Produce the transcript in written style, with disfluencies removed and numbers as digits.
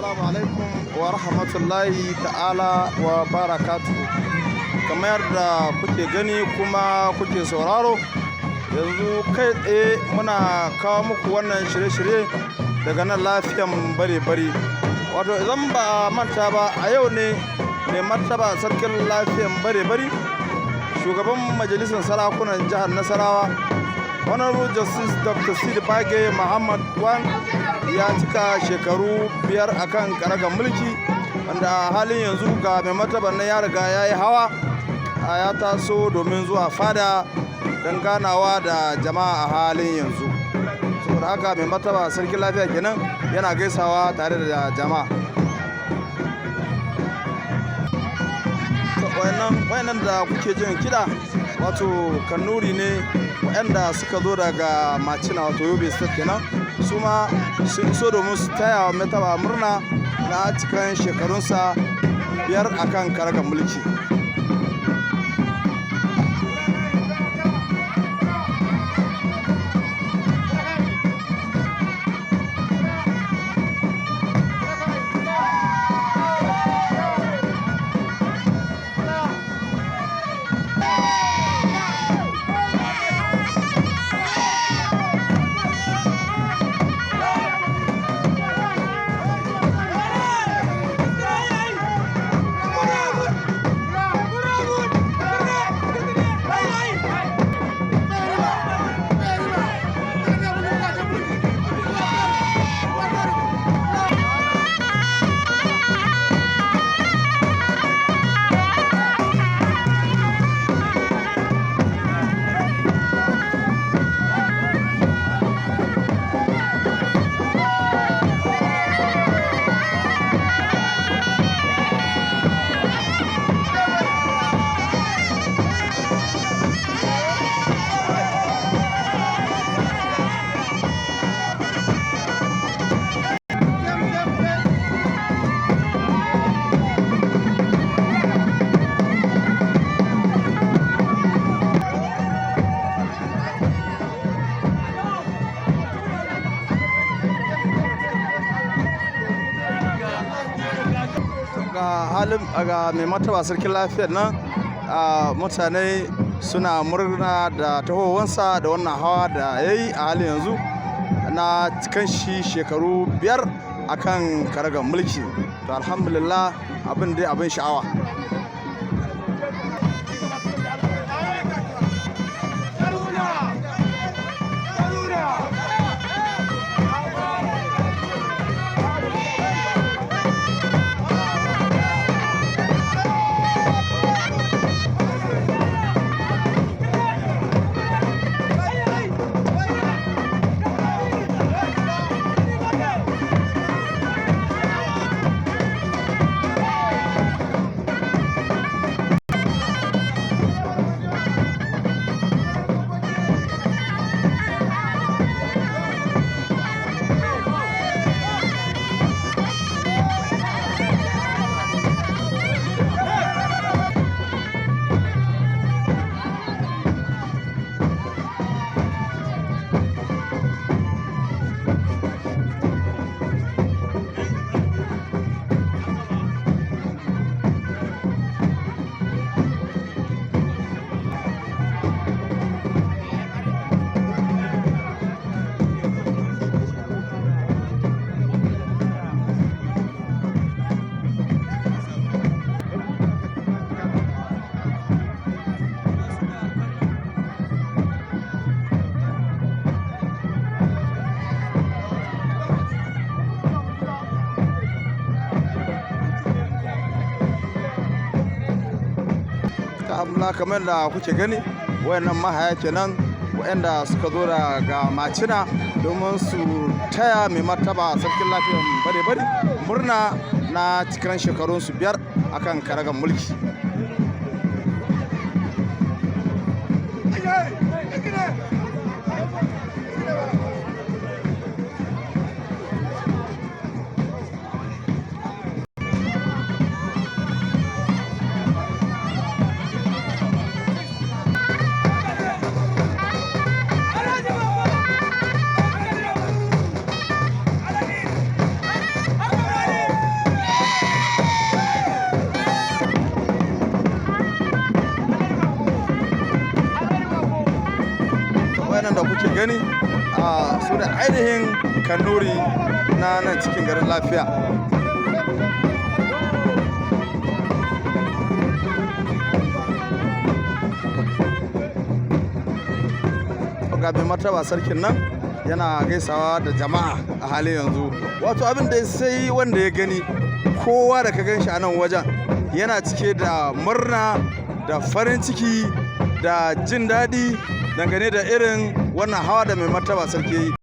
Assalamu alaikum wa rahmatullahi ta'ala wa barakatuhu. Kamar yadda kuke gani kuma kuke sauraro, yanzu kai tsaye muna kawo muku wannan shirye-shirye daga nan lafiyan bare-bare. Wato idan ba manta ba, a yau ne mai martaba sarkin lafiyan bare-bare, shugaban majalisar sarakunan jihar Nasarawa, Honorable Justice Dr. Sidi Bage Muhammad Wan, ya cika shekaru 5 akan karagar mulki, wanda a halin yanzu ga mai martaban na ya riga ya yi hawa, ya taso domin zuwa fada don ganawa da jama'a a halin yanzu. Saboda haka mai martaba sarkin lafiya kenan yana gaisawa tare da jama'a. Wayannan da kuke jin kiɗa wato kannuri ne waɗanda suka zo daga Macina wato Yobe State kenan, su ma sun iso domin su taya wa mai martaba murna na cikin shekarunsa 5 akan karagar mulki. Ga mai martaba sarkin lafiyar nan, mutane suna murna da tahowansa da wannan hawa da ya yi a halin yanzu na cikin shi shekaru 5 akan karagar mulki. To alhamdulillah, abin dai abin sha'awa. Kamar da kuke gani, wayannan mahaya kenan wayanda suka zo daga Macina domin su taya mai martaba sarkin lafiyan bare-bare murna na cikin shekarunsu 5 akan karagar mulki. kuke gani su da ainihin kanuri na nan cikin garin lafiya. Ga mai martaba sarkin nan yana gaisawa da jama'a a halin yanzu. Wato abin da sai wanda ya gani, kowa da ka gan shi a nan wajen yana cike da murna da farin ciki da jin daɗi dangane da irin wannan hawa da mai martaba sarki yi.